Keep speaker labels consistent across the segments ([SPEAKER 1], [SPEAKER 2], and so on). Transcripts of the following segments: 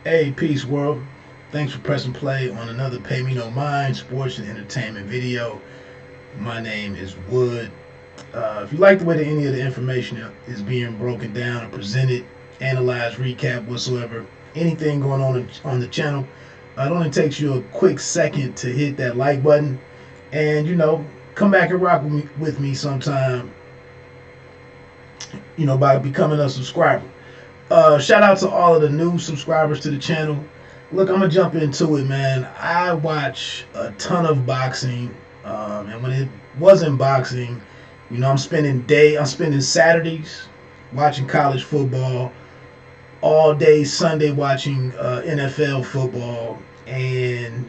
[SPEAKER 1] Hey, peace world. Thanks for pressing play on another Pay Me No Mind sports and entertainment video. My name is Wood. If you like the way that any of the information is being broken down or presented, analyzed, recap, whatsoever, anything going on the channel, it only takes you a quick second to hit that like button and, come back and rock with me sometime, by becoming a subscriber. Shout out to all of the new subscribers to the channel. Look, I'm gonna jump into it, man. I watch a ton of boxing, and when it wasn't boxing, I'm spending Saturdays watching college football, all day Sunday watching NFL football, and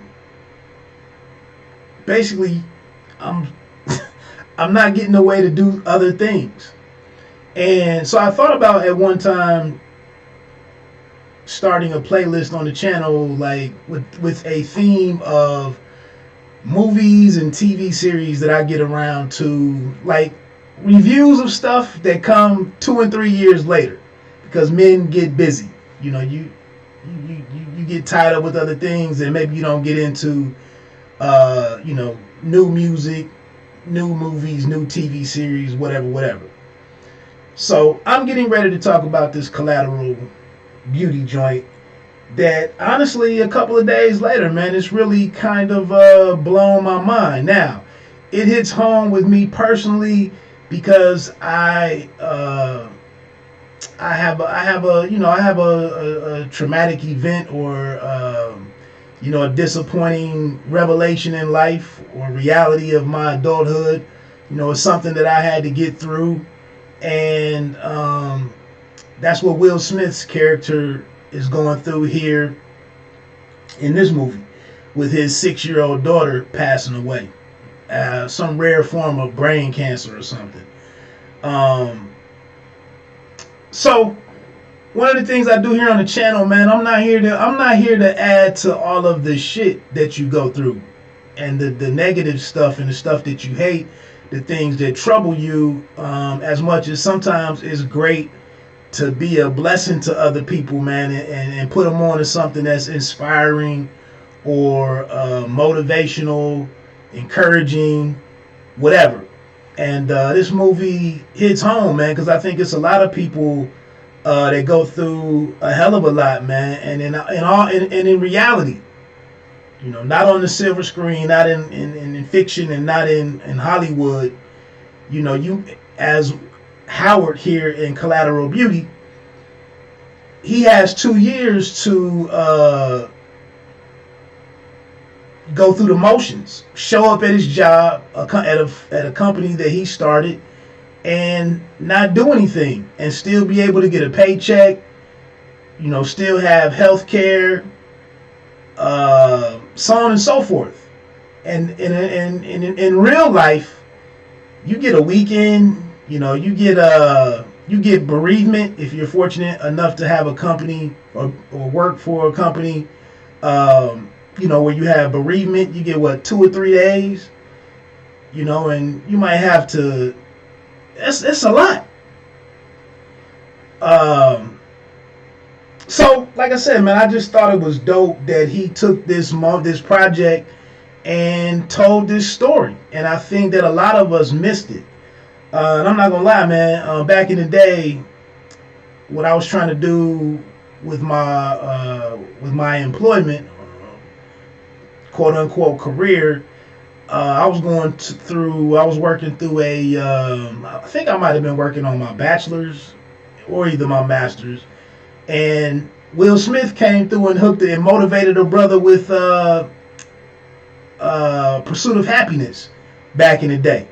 [SPEAKER 1] basically, I'm I'm not getting away to do other things. And so I thought about at one time starting a playlist on the channel, like with a theme of movies and TV series that I get around to, like reviews of stuff that come 2 and 3 years later, because men get busy. You get tied up with other things, and maybe you don't get into new music, new movies, new TV series, whatever. So I'm getting ready to talk about this Collateral Beauty joint that honestly a couple of days later, man, it's really kind of blown my mind. Now it hits home with me personally because I have a traumatic event, or a disappointing revelation in life or reality of my adulthood. It's something that I had to get through, and that's what Will Smith's character is going through here in this movie, with his 6-year-old daughter passing away, some rare form of brain cancer or something. So one of the things I do here on the channel, man, I'm not here to add to all of the shit that you go through, and the negative stuff and the stuff that you hate, the things that trouble you, as much as sometimes it's great to be a blessing to other people, man, and put them on to something that's inspiring or motivational, encouraging, whatever. And this movie hits home, man, because I think it's a lot of people that go through a hell of a lot, man, and in reality, not on the silver screen, not in fiction, and not in Hollywood. You as Howard here in Collateral Beauty, he has 2 years to go through the motions, show up at his job at a company that he started, and not do anything, and still be able to get a paycheck, still have health care, so on and so forth. And in real life, you get a weekend. You get bereavement if you're fortunate enough to have a company or work for a company. Where you have bereavement, you get 2 or 3 days. And you might have to. It's a lot. So, like I said, man, I just thought it was dope that he took this project and told this story, and I think that a lot of us missed it. And I'm not gonna lie, man. Back in the day, what I was trying to do with my employment, quote unquote career, I was working through I think I might have been working on my bachelor's or either my master's, and Will Smith came through and hooked it and motivated a brother with Pursuit of Happyness back in the day.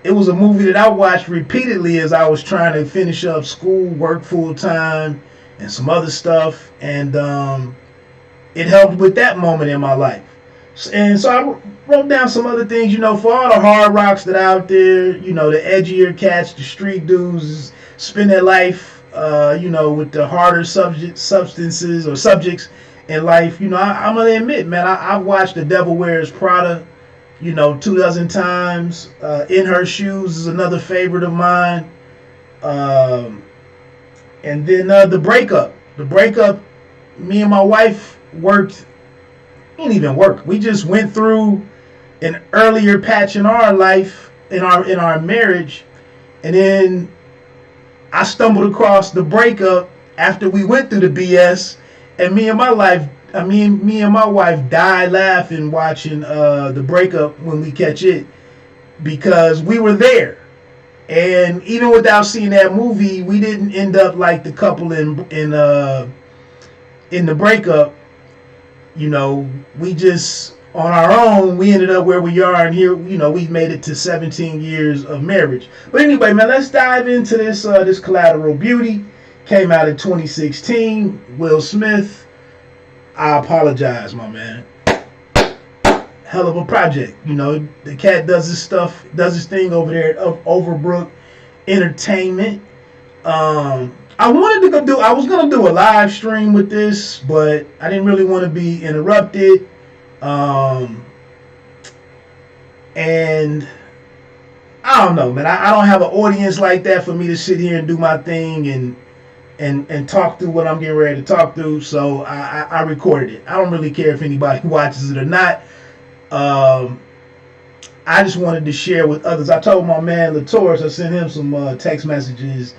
[SPEAKER 1] It was a movie that I watched repeatedly as I was trying to finish up school, work full time, and some other stuff, and it helped with that moment in my life. And so I wrote down some other things, for all the hard rocks that are out there, the edgier cats, the street dudes, spend their life, with the harder substances or subjects in life. I'm gonna admit, man, I've watched The Devil Wears Prada 2 dozen times. In Her Shoes is another favorite of mine. And then The Breakup me and my wife worked. We didn't even work. We just went through an earlier patch in our life, in our marriage, and then I stumbled across the breakup after we went through the BS, and me and my wife died laughing watching the breakup when we catch it, because we were there. And even without seeing that movie, we didn't end up like the couple in the breakup. You know, we just on our own, we ended up where we are, and here, you know, we've made it to 17 years of marriage. But anyway, man, let's dive into this Collateral Beauty. Came out in 2016. Will Smith. I apologize, my man. Hell of a project. You know, the cat does his thing over there at Overbrook Entertainment. I was gonna do a live stream with this, but I didn't really want to be interrupted. And I don't know, man. I don't have an audience like that for me to sit here and do my thing and talk through what I'm getting ready to talk through. So I recorded it. I don't really care if anybody watches it or not. I just wanted to share with others. I told my man Latoris, I sent him some text messages.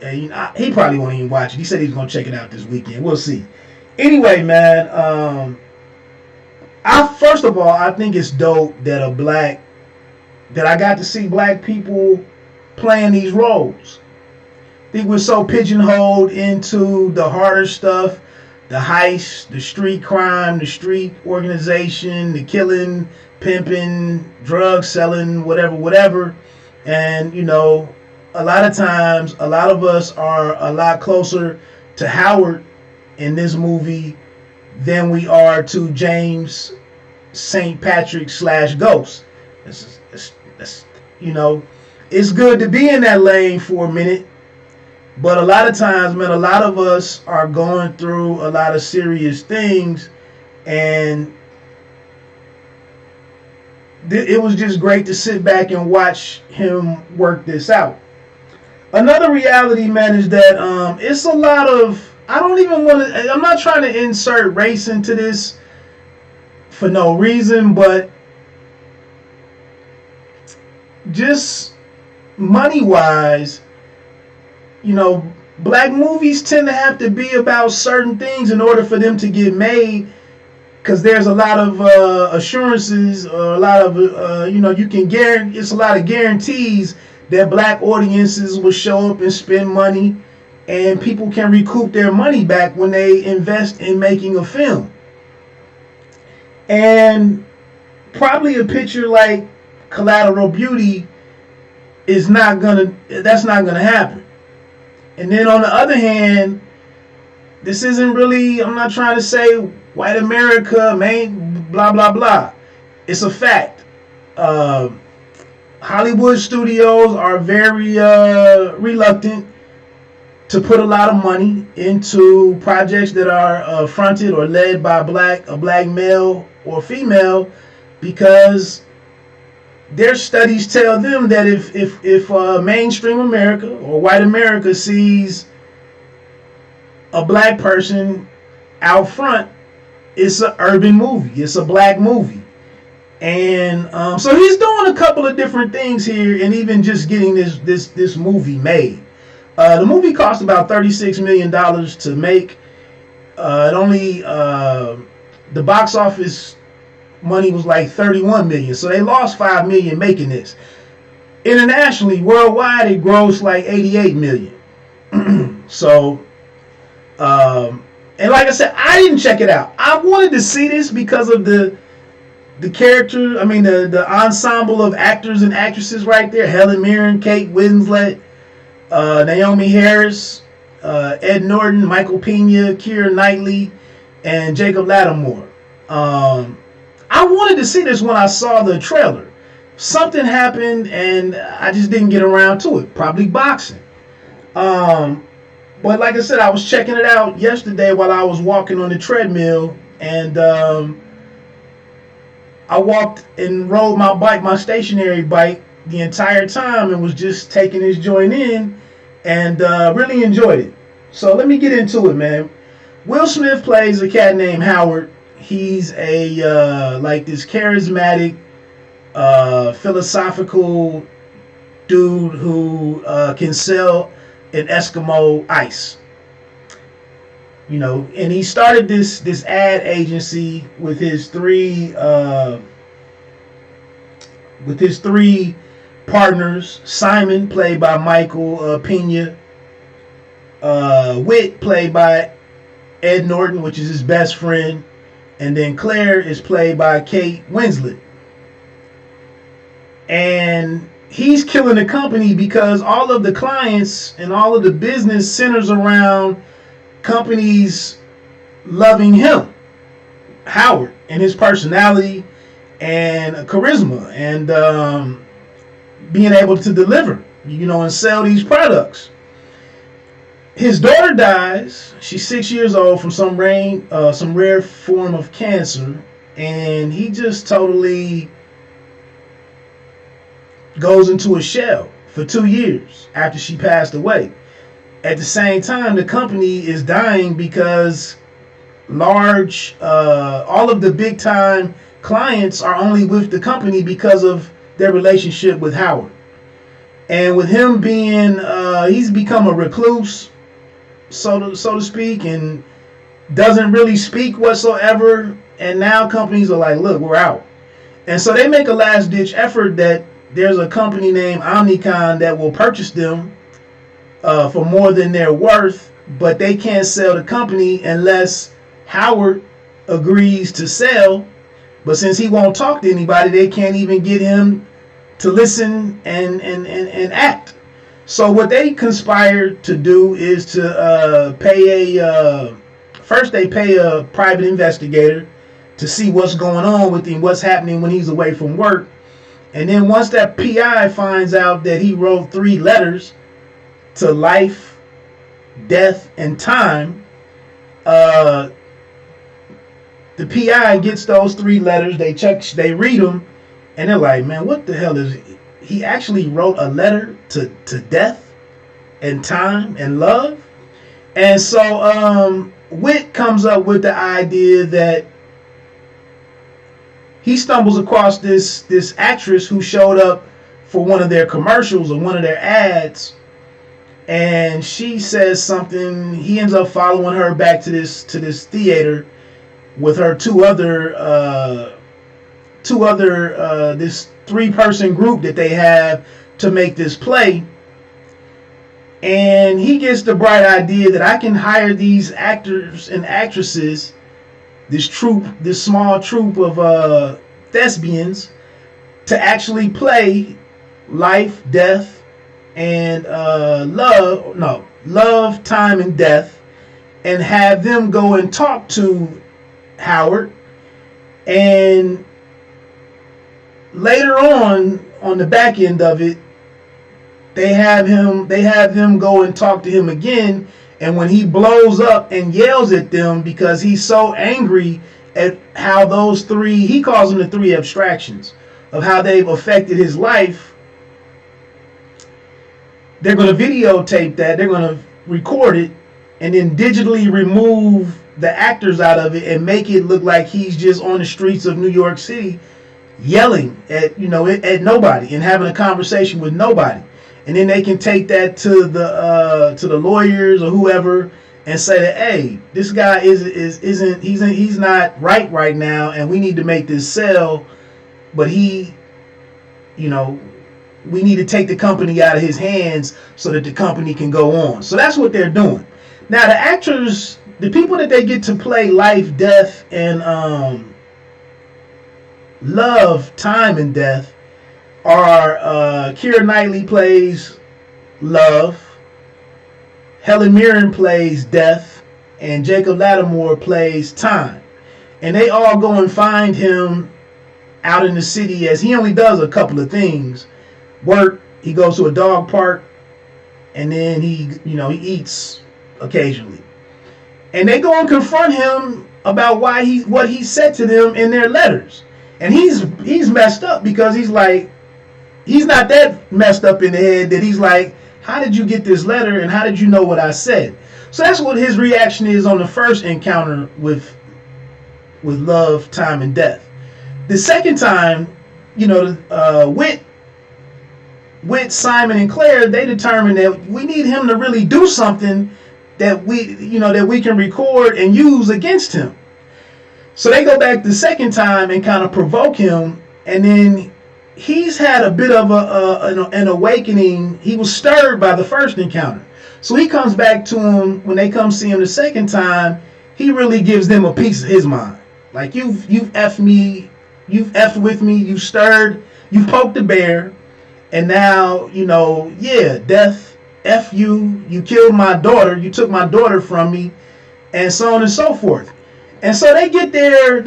[SPEAKER 1] He probably won't even watch it. He said he's gonna check it out this weekend. We'll see. Anyway, man. First of all, I think it's dope that I got to see black people playing these roles. I think we're so pigeonholed into the harder stuff, the heist, the street crime, the street organization, the killing, pimping, drug selling, whatever. And, you know, a lot of times, a lot of us are a lot closer to Howard in this movie than we are to James St. Patrick / Ghost. You know, it's good to be in that lane for a minute, but a lot of times, man, a lot of us are going through a lot of serious things, and it was just great to sit back and watch him work this out. Another reality, man, is that it's a lot of, I'm not trying to insert race into this for no reason, but just money-wise, you know, black movies tend to have to be about certain things in order for them to get made, because there's a lot of assurances, or a lot of, you can guarantee, it's a lot of guarantees that black audiences will show up and spend money, and people can recoup their money back when they invest in making a film. And probably a picture like Collateral Beauty that's not gonna happen. And then on the other hand, this isn't really, I'm not trying to say white America, man, blah, blah, blah. It's a fact. Hollywood studios are very reluctant to put a lot of money into projects that are fronted or led by a black male or female, because their studies tell them that if mainstream America or white America sees a black person out front, it's an urban movie, it's a black movie. And so he's doing a couple of different things here, and even just getting this movie made. The movie cost about $36 million to make. It only the box office money was like $31 million, so they lost $5 million making this. Internationally, worldwide, it grossed like $88 million. So, and like I said, I didn't check it out. I wanted to see this because of the character. I mean, the ensemble of actors and actresses right there: Helen Mirren, Kate Winslet, Naomi Harris, Ed Norton, Michael Pena, Keira Knightley, and Jacob Latimore. I wanted to see this when I saw the trailer. Something happened, and I just didn't get around to it. Probably boxing. But like I said, I was checking it out yesterday while I was walking on the treadmill, and I walked and rode my bike, my stationary bike, the entire time, and was just taking this joint in, and really enjoyed it. So let me get into it, man. Will Smith plays a cat named Howard. He's a like this charismatic, philosophical dude who can sell an Eskimo ice. You know, and he started this ad agency with his three partners. Simon, played by Michael Pena. Wit, played by Ed Norton, which is his best friend. And then Claire is played by Kate Winslet. And he's killing the company because all of the clients and all of the business centers around companies loving him, Howard, and his personality and charisma and being able to deliver, and sell these products. His daughter dies. She's 6 years old from some rare form of cancer, and he just totally goes into a shell for 2 years after she passed away. At the same time, the company is dying because all of the big time clients are only with the company because of their relationship with Howard. And with him being, he's become a recluse, so to speak, and doesn't really speak whatsoever. And now companies are like, look, we're out. And so they make a last ditch effort that there's a company named Omnicom that will purchase them for more than they're worth, but they can't sell the company unless Howard agrees to sell. But since he won't talk to anybody, they can't even get him to listen and act. So what they conspired to do is to first they pay a private investigator to see what's going on with him, what's happening when he's away from work. And then once that PI finds out that he wrote 3 letters to life, death, and time, the PI gets those 3 letters. They read them, and they're like, man, what the hell is he actually wrote a letter to death and time and love? And so Wit comes up with the idea that he stumbles across this actress who showed up for one of their commercials or one of their ads, and she says something. He ends up following her back to this theater with her two other this 3-person group that they have to make this play. And he gets the bright idea that I can hire these actors and actresses, this small troupe of thespians, to actually play life, death, and love, time, and death, and have them go and talk to Howard. And later on the back end of it, they have them go and talk to him again. And when he blows up and yells at them because he's so angry at how those 3, he calls them the 3 abstractions of how they've affected his life, they're going to videotape that, they're going to record it, and then digitally remove the actors out of it and make it look like he's just on the streets of New York City yelling at nobody and having a conversation with nobody. And then they can take that to the lawyers or whoever and say that, hey, this guy he's not right now, and we need to make this sell, but we need to take the company out of his hands so that the company can go on. So that's what they're doing. Now the actors, the people that they get to play life, death, and love, time, and death are Keira Knightley plays love, Helen Mirren plays death, and Jacob Lattimore plays time. And they all go and find him out in the city, as he only does a couple of things. Work, he goes to a dog park, and then he eats occasionally. And they go and confront him about what he said to them in their letters. And he's messed up because he's not that messed up in the head that he's like, how did you get this letter and how did you know what I said? So that's what his reaction is on the first encounter with love, time, and death. The second time, with Simon and Claire, they determined that we need him to really do something that we can record and use against him. So they go back the second time and kind of provoke him, and then he's had a bit of an awakening. He was stirred by the first encounter. So he comes back to him when they come see him the second time. He really gives them a piece of his mind. Like, you've effed me, you've effed with me, you stirred, you poked the bear, and now, death, F you, you killed my daughter, you took my daughter from me, and so on and so forth. And so they get their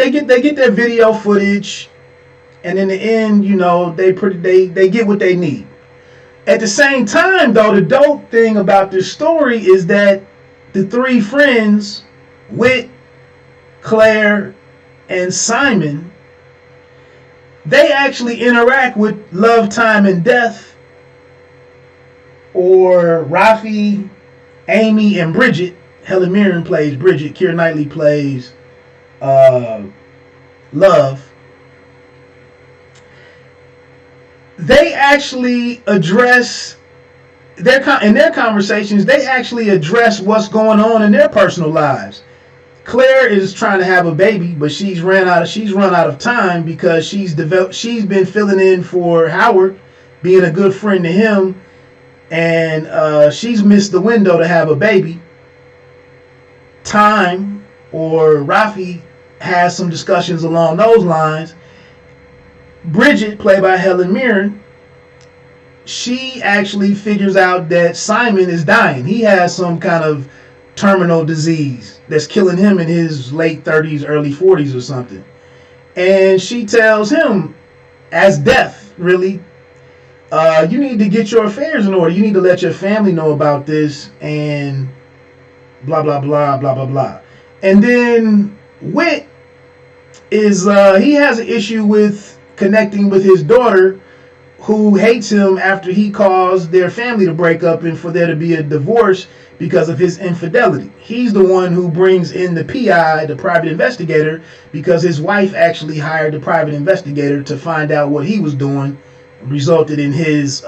[SPEAKER 1] video footage, and in the end, they get what they need. At the same time, though, the dope thing about this story is that the three friends, Whit, Claire, and Simon, they actually interact with love, time, and death, or Rafi, Amy, and Bridget. Helen Mirren plays Bridget. Keira Knightley plays Love. They actually address in their conversations. They actually address what's going on in their personal lives. Claire is trying to have a baby, but she's run out of time because she's been filling in for Howard, being a good friend to him, and she's missed the window to have a baby. Time, or Rafi, has some discussions along those lines. Bridget, played by Helen Mirren, she actually figures out that Simon is dying. He has some kind of terminal disease that's killing him in his late 30s, early 40s or something. And she tells him, as death, really, you need to get your affairs in order. You need to let your family know about this, and blah, blah, blah, blah, blah, blah. And then Whit is, he has an issue with connecting with his daughter, who hates him after he caused their family to break up and for there to be a divorce because of his infidelity. He's the one who brings in the PI, the private investigator, because his wife actually hired the private investigator to find out what he was doing, resulted in his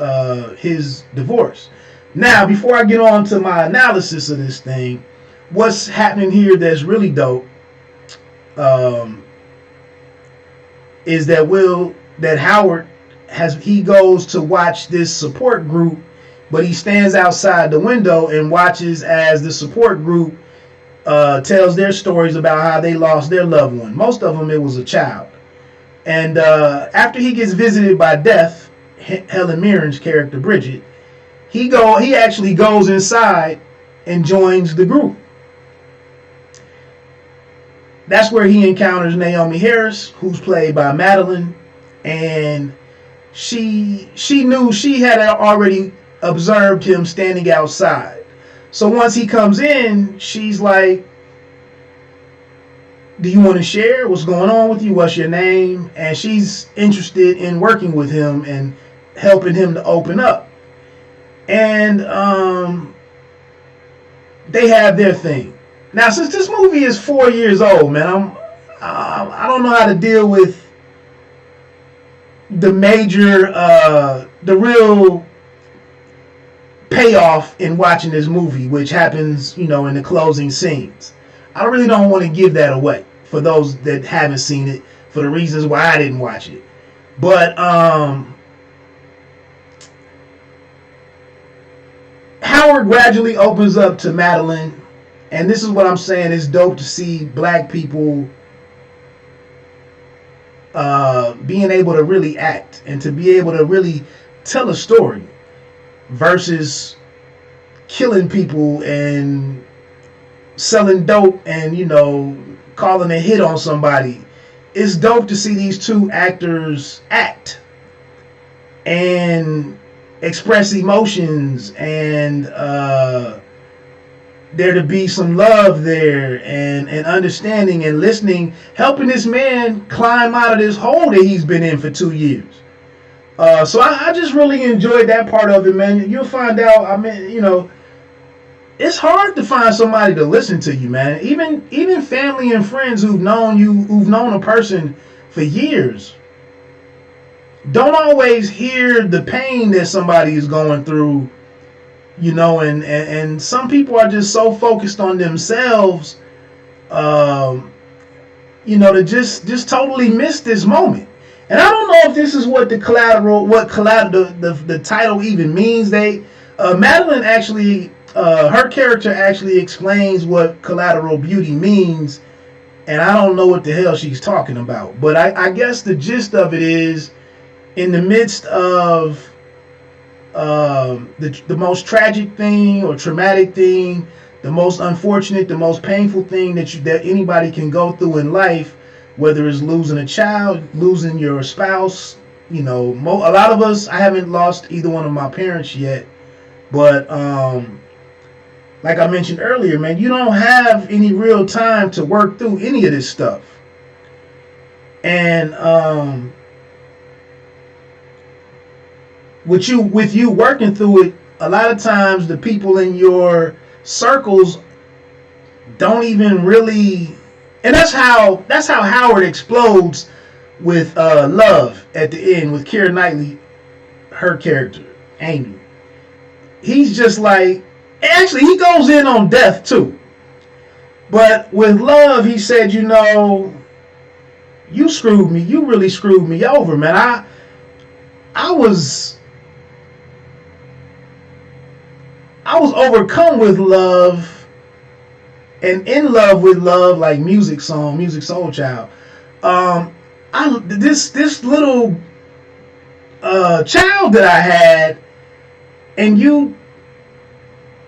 [SPEAKER 1] divorce. Now, before I get on to my analysis of this thing, what's happening here that's really dope is that Howard goes to watch this support group, but he stands outside the window and watches as the support group tells their stories about how they lost their loved one. Most of them, it was a child. And after he gets visited by death, Helen Mirren's character Bridget, he actually goes inside and joins the group. That's where he encounters Naomi Harris, who's played by Madeline, and she knew, she had already observed him standing outside. So once he comes in, she's like, do you want to share what's going on with you? What's your name? And she's interested in working with him and helping him to open up. And they have their thing. Now, since this movie is 4 years old, man, I don't know how to deal with the major, the real payoff in watching this movie, which happens, in the closing scenes. I really don't want to give that away for those that haven't seen it, for the reasons why I didn't watch it. But Howard gradually opens up to Madeline, and this is what I'm saying. It's dope to see black people being able to really act and to be able to really tell a story versus killing people and selling dope and calling a hit on somebody. It's dope to see these two actors act and express emotions, and there to be some love there, and understanding and listening, helping this man climb out of this hole that he's been in for 2 years. So I just really enjoyed that part of it, man. You'll find out, it's hard to find somebody to listen to you, man. Even family and friends who've known a person for years, don't always hear the pain that somebody is going through, and some people are just so focused on themselves, to just totally miss this moment. And I don't know if this is what the title even means. Madeline actually, her character actually explains what collateral beauty means, and I don't know what the hell she's talking about. But I guess the gist of it is, in the midst of the most tragic thing or traumatic thing, the most unfortunate, the most painful thing that anybody can go through in life, whether it's losing a child, losing your spouse, a lot of us, I haven't lost either one of my parents yet, but like I mentioned earlier, man, you don't have any real time to work through any of this stuff. And with you working through it, a lot of times the people in your circles don't even really, and that's how Howard explodes with Love at the end with Keira Knightley, her character Amy. He's just like, actually he goes in on death too, but with Love he said, you screwed me, you really screwed me over, man. I was overcome with love and in love with love, like Music Soul Child. This little child that I had, and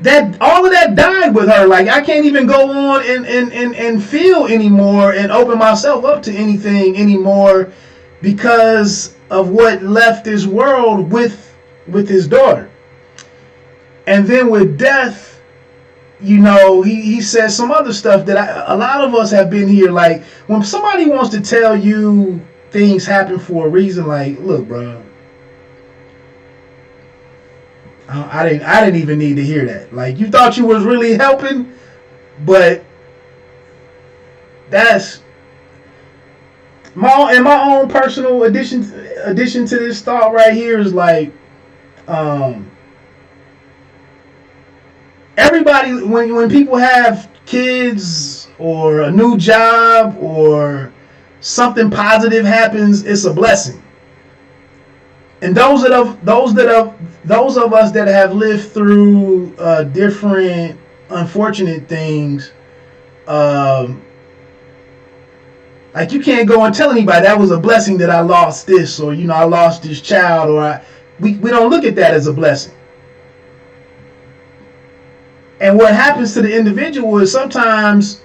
[SPEAKER 1] that all of that died with her. Like, I can't even go on and feel anymore and open myself up to anything anymore because of what left this world with his daughter. And then with death, he says some other stuff that a lot of us have been here. Like, when somebody wants to tell you things happen for a reason, like, look, bro, I didn't even need to hear that. Like, you thought you was really helping, but that's my own personal addition to this thought right here is like, everybody, when people have kids or a new job or something positive happens, it's a blessing. And those of us that have lived through different unfortunate things, like, you can't go and tell anybody that was a blessing that I lost this, or I lost this child, or we don't look at that as a blessing. And what happens to the individual is sometimes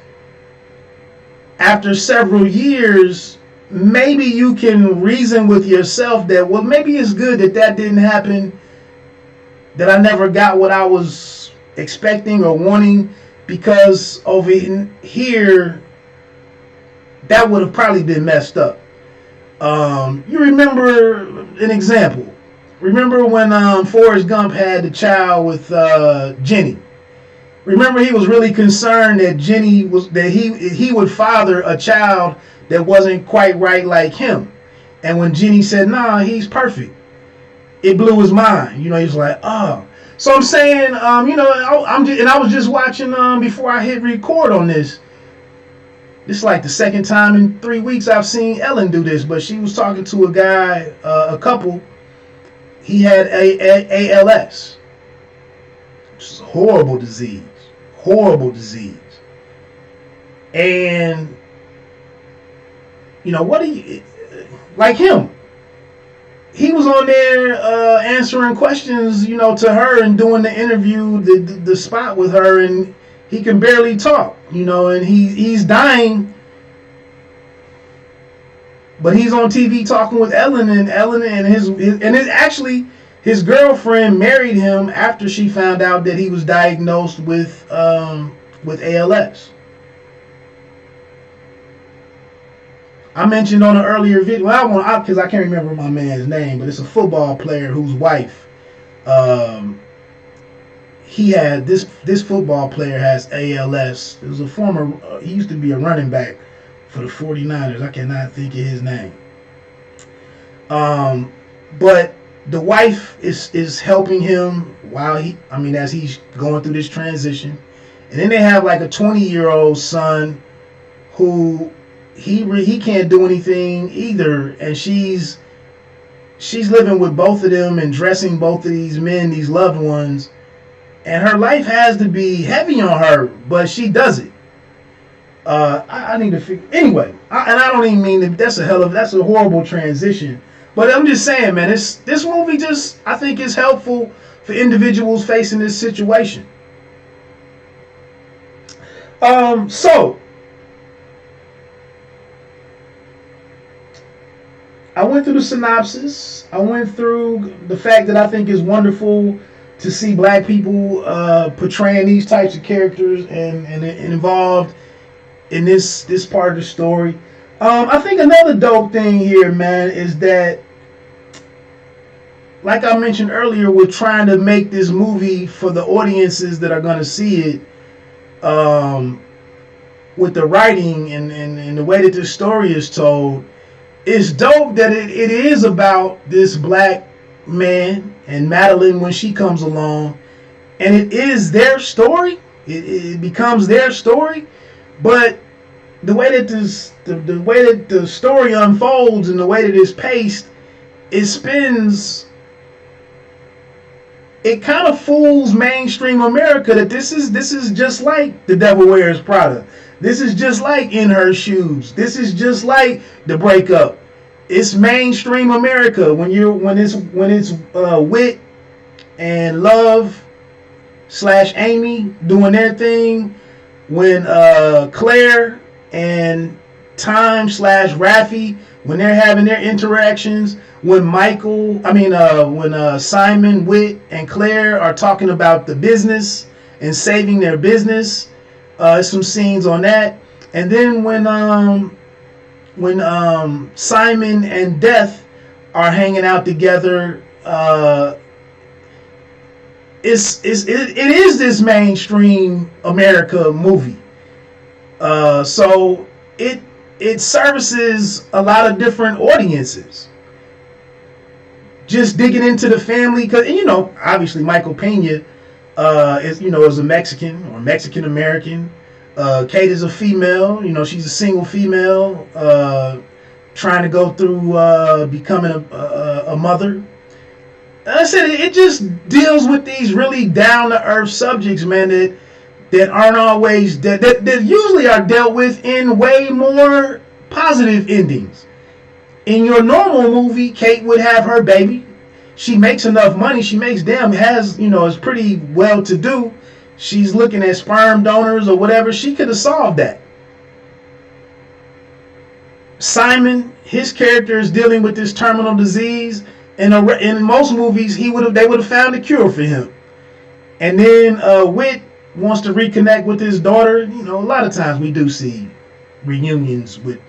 [SPEAKER 1] after several years, maybe you can reason with yourself that, well, maybe it's good that didn't happen, that I never got what I was expecting or wanting, because over here, that would have probably been messed up. You remember an example. Remember when Forrest Gump had the child with Jenny? Remember, he was really concerned that he would father a child that wasn't quite right like him. And when Jenny said, "Nah, he's perfect," it blew his mind. He's like, "Oh." So I'm saying, I was just watching before I hit record on this. This is like the second time in 3 weeks I've seen Ellen do this, but she was talking to a guy, a couple. He had ALS, which is a horrible disease. And what do you, like him, he was on there answering questions to her and doing the interview, the spot with her, and he can barely talk, and he's dying, but he's on TV talking with Ellen, and his girlfriend married him after she found out that he was diagnosed with ALS. I mentioned on an earlier video, because I can't remember my man's name, but it's a football player whose wife, he had this football player has ALS. It was a former. He used to be a running back for the 49ers. I cannot think of his name. But the wife is helping him as he's going through this transition, and then they have like a 20-year-old son who he can't do anything either, and she's living with both of them and dressing both of these men, these loved ones, and her life has to be heavy on her, but she does it. I need to figure anyway, and I don't even mean that's a horrible transition. But I'm just saying, man, this movie just, I think, is helpful for individuals facing this situation. So I went through the synopsis. I went through the fact that I think is wonderful to see black people portraying these types of characters and involved in this part of the story. I think another dope thing here, man, is that, like I mentioned earlier, we're trying to make this movie for the audiences that are going to see it, with the writing and the way that this story is told. It's dope that it is about this black man and Madeline when she comes along, and it is their story. It becomes their story, but the way that the way that the story unfolds and the way that it's paced, it kind of fools mainstream America that this is just like The Devil Wears Prada. This is just like In Her Shoes. This is just like The Breakup. It's mainstream America when it's Wit and Love / Amy doing their thing, when Claire and Time / Raffy, when they're having their interactions, when Simon, Wit, and Claire are talking about the business and saving their business. Some scenes on that, and then when Simon and Death are hanging out together, it is this mainstream America movie. So it services a lot of different audiences. Just digging into the family, because obviously Michael Pena is a Mexican or Mexican American. Kate is a female. She's a single female trying to go through becoming a mother. I said it just deals with these really down to earth subjects, man, that aren't always that usually are dealt with in way more positive endings. In your normal movie, Kate would have her baby. She makes enough money. She makes is pretty well to do. She's looking at sperm donors or whatever. She could have solved that. Simon, his character is dealing with this terminal disease. In most movies, they would have found a cure for him. And then Wit wants to reconnect with his daughter. A lot of times we do see reunions with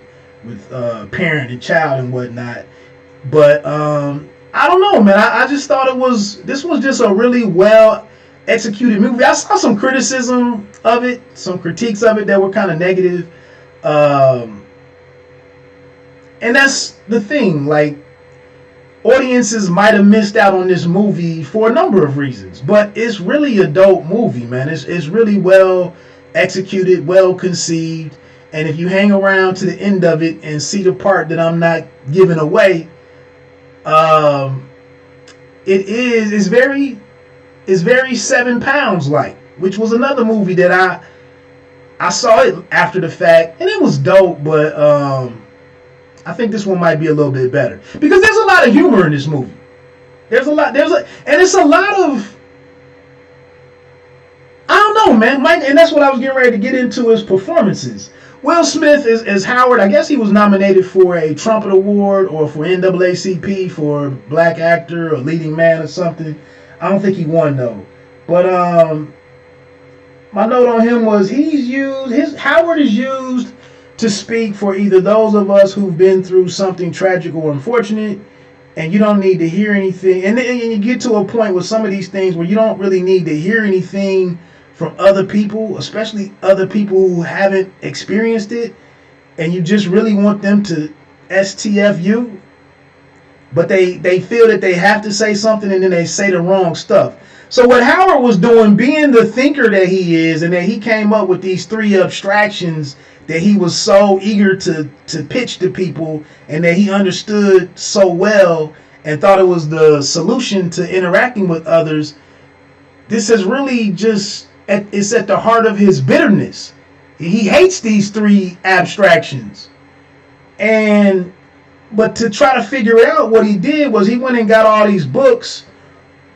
[SPEAKER 1] parent and child and whatnot. But I don't know, man. I just thought this was just a really well executed movie. I saw some criticism of it, some critiques of it that were kind of negative. And that's the thing. Like, audiences might have missed out on this movie for a number of reasons, but it's really a dope movie, man. It's really well executed, well conceived, and if you hang around to the end of it and see the part that I'm not giving away, it's very 7 Pounds like, which was another movie that I saw it after the fact, and it was dope, but I think this one might be a little bit better because there's a lot of humor in this movie. And it's a lot of, I don't know, man, Mike, and that's what I was getting ready to get into is performances. Will Smith as Howard. I guess he was nominated for a Trumpet Award or for NAACP for Black Actor or Leading Man or something. I don't think he won though. But my note on him was Howard is used to speak for either those of us who've been through something tragic or unfortunate, and you don't need to hear anything. And then you get to a point with some of these things where you don't really need to hear anything from other people, especially other people who haven't experienced it, and you just really want them to STF you, but they feel that they have to say something and then they say the wrong stuff. So what Howard was doing, being the thinker that he is, and that he came up with these three abstractions that he was so eager to pitch to people, and that he understood so well and thought it was the solution to interacting with others. This is really just, it's at the heart of his bitterness. He hates these three abstractions. But to try to figure out what he did was he went and got all these books,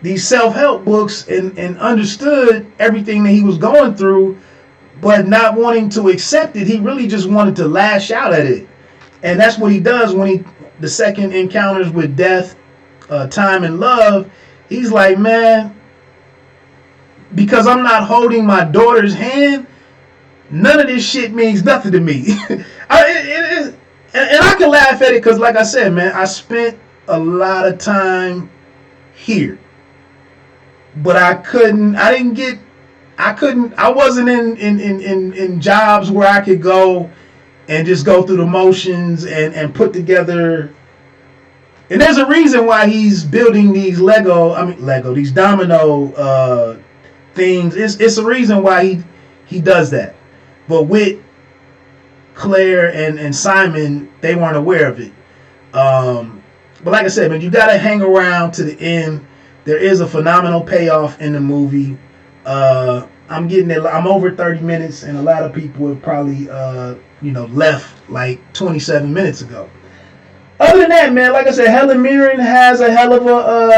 [SPEAKER 1] these self-help books, and understood everything that he was going through, but not wanting to accept it. He really just wanted to lash out at it. And that's what he does when the second encounters with death, time, and love. He's like, man, because I'm not holding my daughter's hand, none of this shit means nothing to me. And I can laugh at it because, like I said, man, I spent a lot of time here. But I wasn't in jobs where I could go and just go through the motions and put together. And there's a reason why he's building these these domino things. It's a reason why he does that. But with Claire and Simon, they weren't aware of it. But like I said, man, you got to hang around to the end. There is a phenomenal payoff in the movie. I'm over 30 minutes, and a lot of people have probably left like 27 minutes ago. Other than that, man, like I said, Helen Mirren has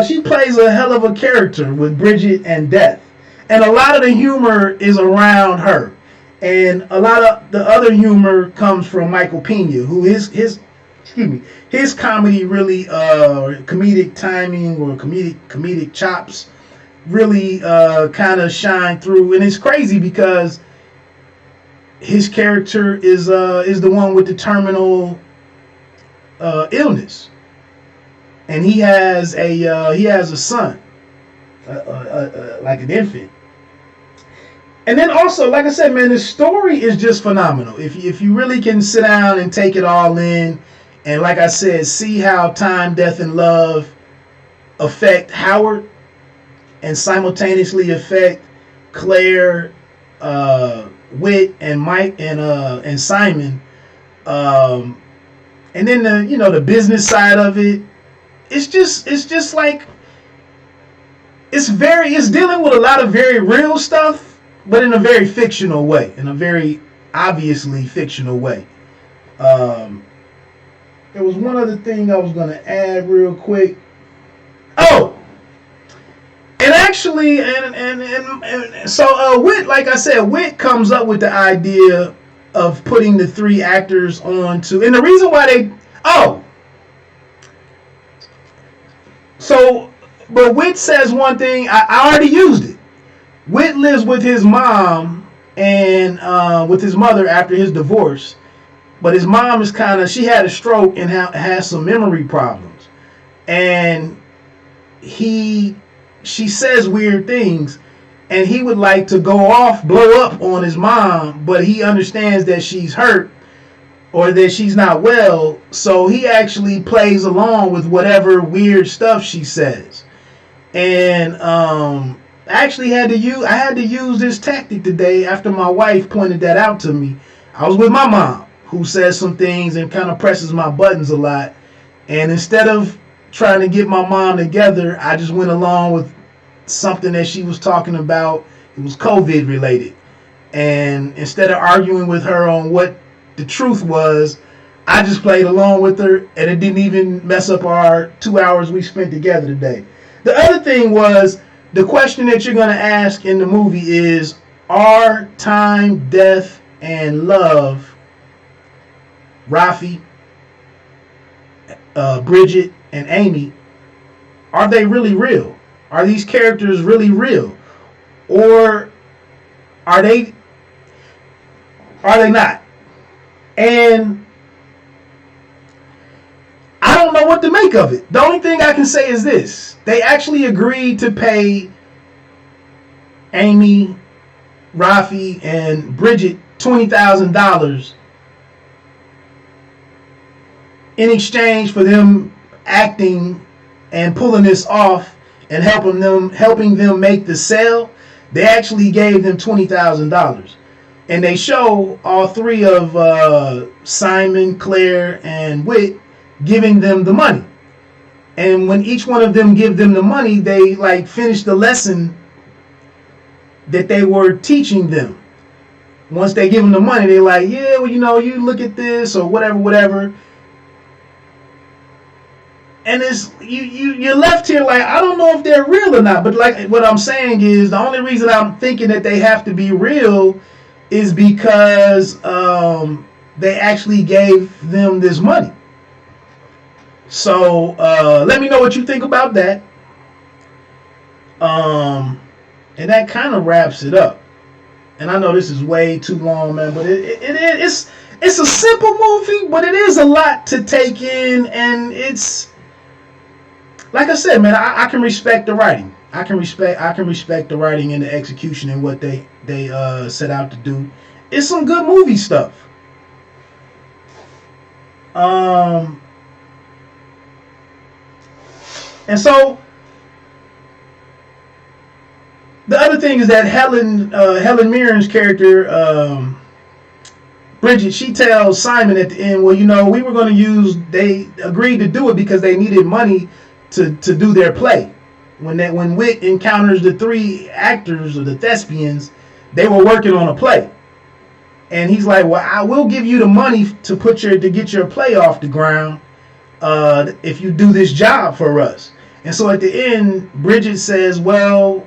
[SPEAKER 1] she plays a hell of a character with Bridget and Death. And a lot of the humor is around her. And a lot of the other humor comes from Michael Pena, who his comedy really, comedic timing or comedic chops really kind of shine through. And it's crazy because his character is the one with the terminal illness, and he has a son, like an infant. And then also, like I said, man, the story is just phenomenal. If you really can sit down and take it all in, and like I said, see how time, death, and love affect Howard and simultaneously affect Claire, Whit, and Mike, and Simon, and then the business side of it. It's just like it's dealing with a lot of very real stuff, but in a very fictional way, in a very obviously fictional way. There was one other thing I was going to add real quick. Oh, and actually, so Whit, like I said, Whit comes up with the idea of putting the three actors on to, and the reason why but Whit says one thing, I already used it. Whit lives with his mom and with his mother after his divorce, but his mom is she had a stroke and has some memory problems, and she says weird things, and he would like to blow up on his mom, but he understands that she's hurt or that she's not well, so he actually plays along with whatever weird stuff she says. And I actually had to use this tactic today after my wife pointed that out to me. I was with my mom, who says some things and kind of presses my buttons a lot, and instead of trying to get my mom together, I just went along with something that she was talking about. It was COVID related, and instead of arguing with her on what the truth was, I just played along with her, and it didn't even mess up our 2 hours we spent together today. The other thing was, the question that you're going to ask in the movie is, are time, death, and love, Rafi, Bridget, and Amy, are they really real? Are these characters really real? Or are they not? And I don't know what to make of it. The only thing I can say is this. They actually agreed to pay Amy, Rafi, and Bridget $20,000 in exchange for them acting and pulling this off and helping them make the sale. They actually gave them $20,000. And they show all three of Simon, Claire, and Whit giving them the money. And when each one of them give them the money, they like finish the lesson that they were teaching them. Once they give them the money, they're like, yeah, well, you look at this or whatever. And it's you're left here like, I don't know if they're real or not. But like what I'm saying is, the only reason I'm thinking that they have to be real is because they actually gave them this money. So let me know what you think about that. And that kind of wraps it up. And I know this is way too long, man, but it's a simple movie, but it is a lot to take in, and it's like I said, man. I can respect the writing. I can respect the writing and the execution and what they set out to do. It's some good movie stuff. And so the other thing is that Helen Mirren's character, Bridget, she tells Simon at the end, well, we were going to they agreed to do it because they needed money to do their play. When Whit encounters the three actors or the thespians, they were working on a play. And he's like, well, I will give you the money to get your play off the ground if you do this job for us. And so at the end, Bridget says, well,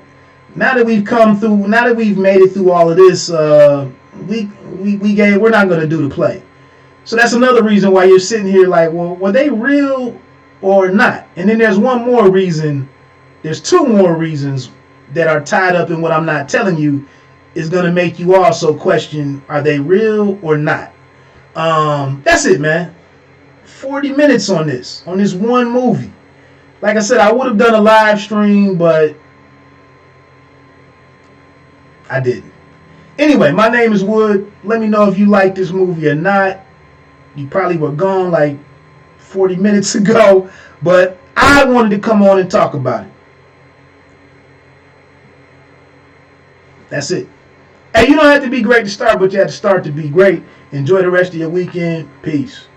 [SPEAKER 1] now that we've made it through all of this, we're not going to do the play. So that's another reason why you're sitting here like, well, were they real or not? And then there's one more reason. There's two more reasons that are tied up in what I'm not telling you is going to make you also question, are they real or not? That's it, man. 40 minutes on this one movie. Like I said, I would have done a live stream, but I didn't. Anyway, my name is Wood. Let me know if you like this movie or not. You probably were gone like 40 minutes ago, but I wanted to come on and talk about it. That's it. Hey, you don't have to be great to start, but you have to start to be great. Enjoy the rest of your weekend. Peace.